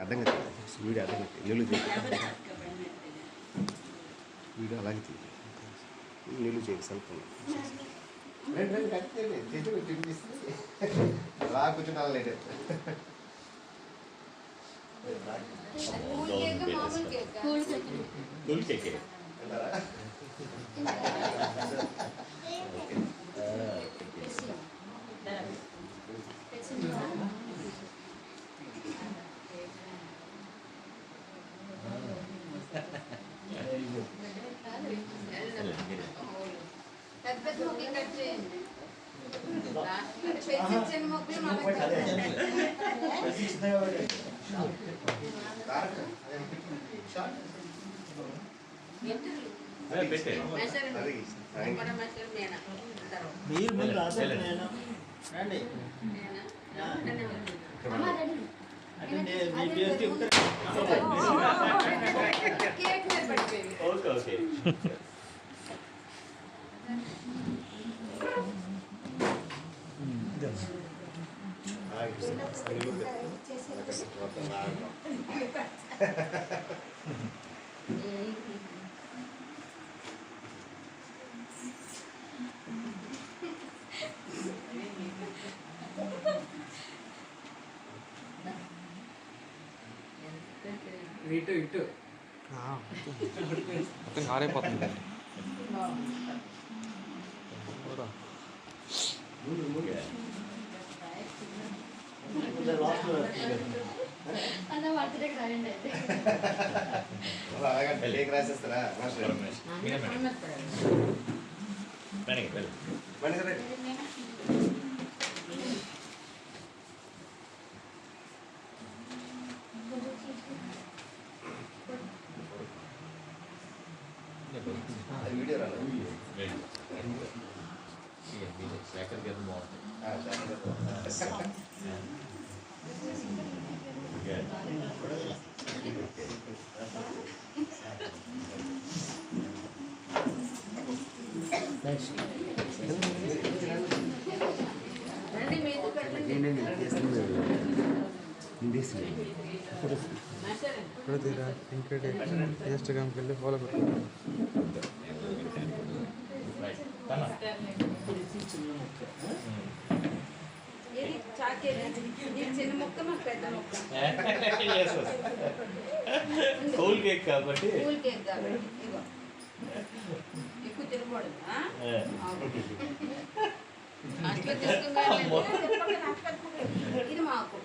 అర్థం కదా వీడియో అర్థం కదా నీళ్ళు చేయి వీడియో అలాగే తీయి నీళ్ళు చేయి సల్పం అలా కూర్చుంటాను లేదు మీరు ముందు రాదండి మీ పేరు చెప్తే ఓకే ఓకే ఇటు ఇటు మొత్తం కారైపోతుంది రాసేస్తారా వీడియో రాలేదు ఇన్స్టాగ్రామ్కి వెళ్ళి ఫాలో పెట్టు కూల్ కేక్ కాబట్టి ఎక్కువ తినకూడదు ఇది మాకు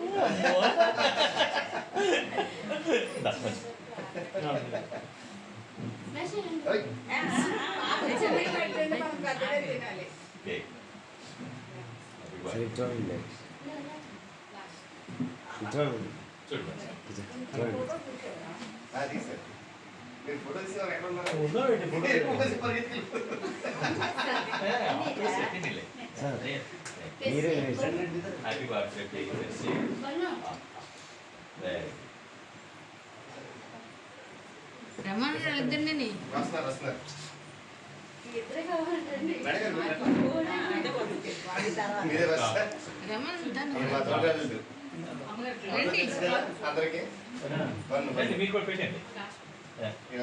మీరు ఫోటో తీసేవారు ఎక్కడ ఉన్నారు హ్యాపీ బర్త్డే రమణ ఇద్దరిని వస్తున్నారు వస్తున్నారు రమణ అందరికి మీకు కూడా పెట్టండి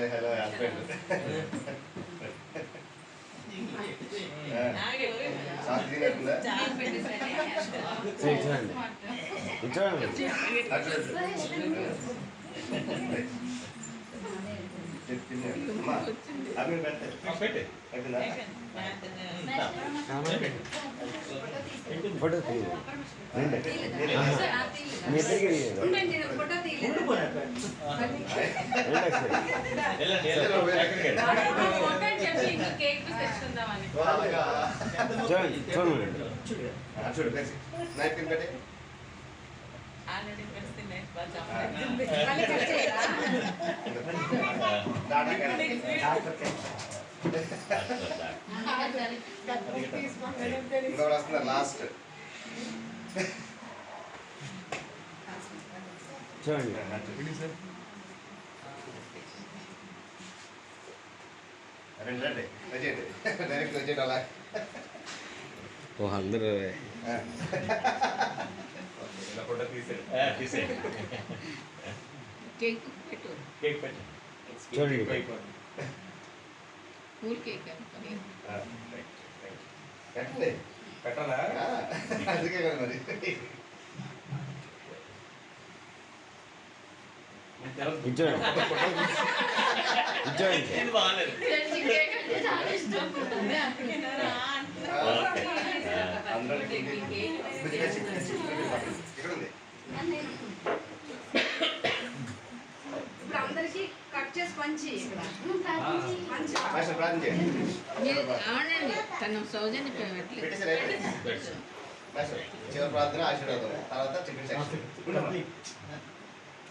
హలో హస్బెండ్ ఫోటో తీయలేదు మీ ఇద్దరికి ఫోటో తీయలేదు చూడు నైట్ తింటే ఆల్రెడీ పెడుతున్నాయి వస్తున్నారు లాస్ట్ చూడండి రండి రండి వచ్చేయండి డైరెక్ట్ వచ్చేయండి అలా ఓ అందరూ ఫోటో తీసేయండి కేక్ పెట్టు. కేక్ పెట్టు. చూడండి. కూల్ కేక్ అనుకోని. పెట్టండి. పెట్టాలా? అందుకే కదా మరి. కూర్చోండి. కూర్చోండి. ఇది బాగాలేదు. ఫ్రెండ్స్ కేక్ అంటే చాలా ఇష్టం. అందరూ ఇక్కడ ఉంది. ఇప్పుడు అందరికి కట్ చేసి పంచి ఇక్కడ. పంచి. మాస్టర్ ప్రార్థన చేయండి. మీరు అవునండి తను సౌజన్య పెట్టలేదు. పెట్టేసారు అయిపోయింది. మాస్టర్ చివరి ప్రార్థన ఆశీర్వాదం తర్వాత చికెన్ సెక్షన్.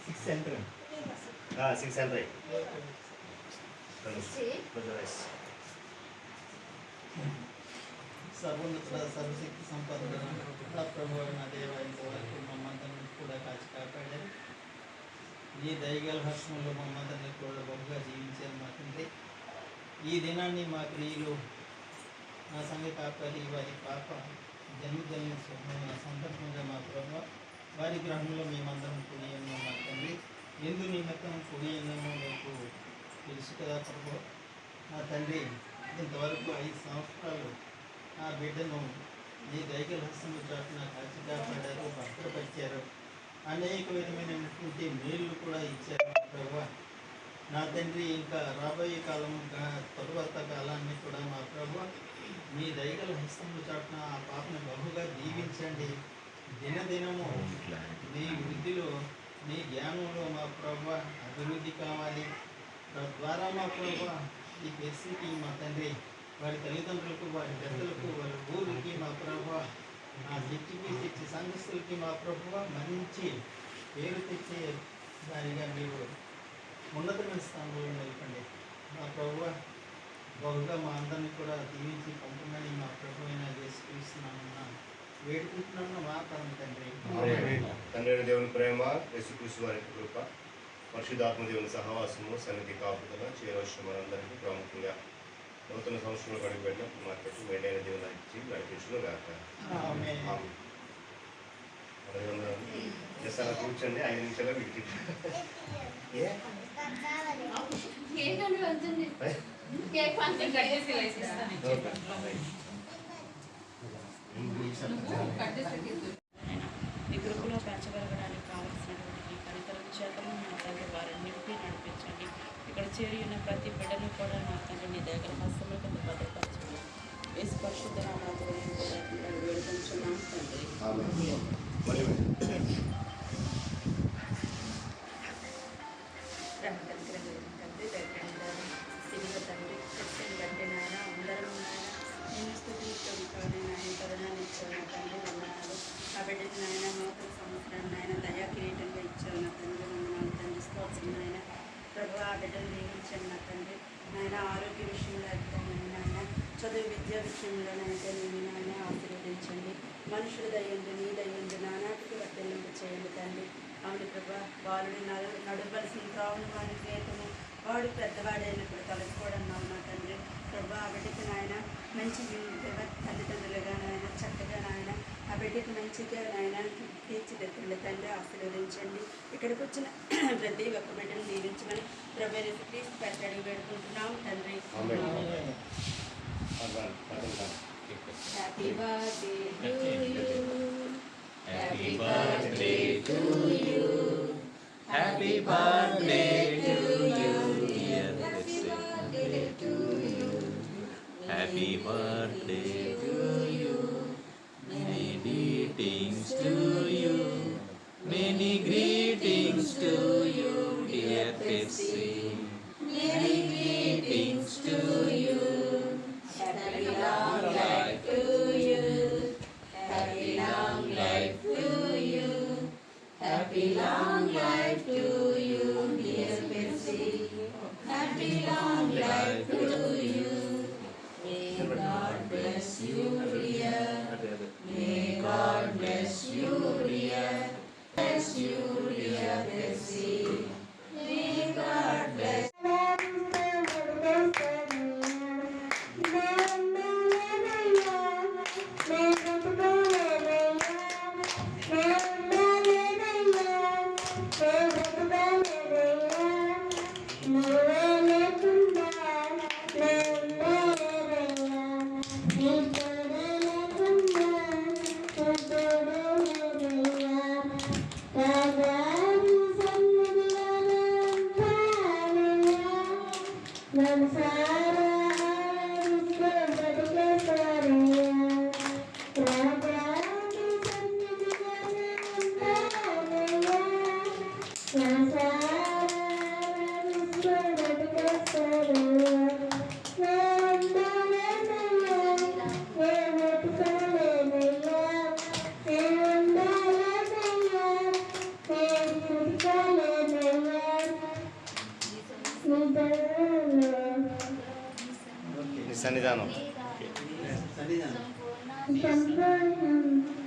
6 సెంటర్. 6 సెంటర్. సర్వోన్నత సర్వశక్తి సంపద నా ప్రభు నా దేవ ఇంతవరకు మమ్మందరిని కూడా కాచి కాపాడారు. ఈ దయగల హస్తంలో మమ్మందరిని కూడా బహుగా జీవించారు మా తండ్రి. ఈ దినాన్ని మా ప్రియులు నా సంఘ కాపాలి వారి పాప జన్మదిన సందర్భంగా మా ప్రభు వారి గ్రహంలో మేమందరం కూడి ఉన్నాం మా తండ్రి. ఎందు నిమిత్తం కూడి ఉన్నామో మీకు తెలుసు కదా ప్రభు. నా తండ్రి ఇంతవరకు 5 సంవత్సరాలు నా బిడ్డను నీ దైగల హస్తము చాటున కాచి కాపాడారు, భద్రపరిచారు. అనేక విధమైనటువంటి మేలు కూడా ఇచ్చారు మా ప్రభు. నా తండ్రి ఇంకా రాబోయే కాలం తరువాత కాలాన్ని కూడా మా ప్రభు మీ దైగల హస్తము చాటున ఆ పాపను బహుగా దీవించండి. దినదినము నీ వృద్ధిలో నీ జ్ఞానంలో మా ప్రభు అభివృద్ధి కావాలి. తద్వారా మా ప్రభు ఈ పరిస్థితి మా తండ్రి వారి తల్లిదండ్రులకు, వారి పెద్దలకు, వారి ఊరికి మా ప్రభు ఆ శిక్ష సంఘస్థులకి మా ప్రభు మంచి పేరు తెచ్చే దానిగా మీరు ఉన్నతమైన స్థానంలో నిలపండి మా ప్రభు. బహుగా మా అందరినీ కూడా దీవించి పంపమని మా ప్రభు అయిన యేసుక్రీస్తునామమున వేడుకుంటున్నాను మా పరమ తండ్రి. తండ్రి దేవుని ప్రేమ, యేసుక్రీస్తు వారి కృప, పరిశుద్ధాత్మ దేవుని సహవాసము, సన్నిధి కాపుదల చేరవచ్చు మనందరికీ. ప్రాముఖ్యంగా నూతన సంవత్సరంలో గడిపెట్టిన మార్కెట్ మేడైన దేవుని ఇచ్చి నడిపించును గాక. ఆమేన్. జస్ట్ అలా కూర్చోండి, 5 నిమిషాలు వీటికి కేక్ అంటే వంచండి. కేక్ పంచి కట్ చేసి ఇలా ఇస్తాను. కట్ చేసి తీసుకో. ఈ కృపలో పెంచగలగడానికి కావలసినటువంటి కనికరం చేతను నా తండ్రి వారిని నింపి నడిపించండి. ఇక్కడ చేరి ఉన్న ప్రతి బిడ్డను కూడా నా తండ్రి నీ దగ్గర హస్తముల కింద భద్రపరచండి. యేసు పరిశుద్ధ నామములో వేడుకొంచున్నాం తండ్రి. తిరిగి తండ్రి క్రిస్టియన్ బట్టి నాయన అందరం నాయన నేను స్థుతించడం కానీ నాయన కరుణాన్ని ఇచ్చావు నా తండ్రి వందనాలు. ఆ బిడ్డకి నాయన నూతన సంవత్సరాన్ని నాయన దయా కిరీటంగా ఇచ్చావు నా తండ్రి వందనాలు తండ్రి. స్తోత్రం నాయన ప్రభు ఆ బిడ్డను దీవించండి నా తండ్రి. నాయన ఆరోగ్య విషయంలో అయితేనే నాయన చదువు విద్యా విషయంలోనైతే నేను నాయన ఆశీర్వదించండి. మనుషుల దయ్యండి నీ దయ్యండి నానాటికి వర్తిల్లింపు చేయండి తండ్రి. అవును ప్రభా బాలుడి నడవలసిన త్రావును వాడి గీతము వాడు పెద్దవాడైనప్పుడు తొలగిపోవడన్నావు నా తండ్రి. ప్రభా ఆ బిడ్డకి నాయన మంచి తల్లిదండ్రులుగా నాయన చక్కగా నాయన ఆ బిడ్డకి మంచిగా నాయన తీర్చిదిద్దండి తండ్రి. ఆశీర్వదించండి. ఇక్కడికి వచ్చిన ప్రతి ఒక్క బిడ్డను దీవించమని ప్రభు క్రీస్తు పెట్టడానికి వేడుకుంటున్నాం తండ్రి. Happy birthday to you. Happy birthday to you. Happy birthday to you, dear birthday to you. Happy birthday to you. Many greetings to you. Many greetings to you, dear Pepsi. Many greetings to you. Happy long life to you. Happy long life to you. Happy long life to you, dear Pepsi. Happy long life to you. May God bless you. నీ సన్నిధానం సన్నిధానం సంపూర్ణ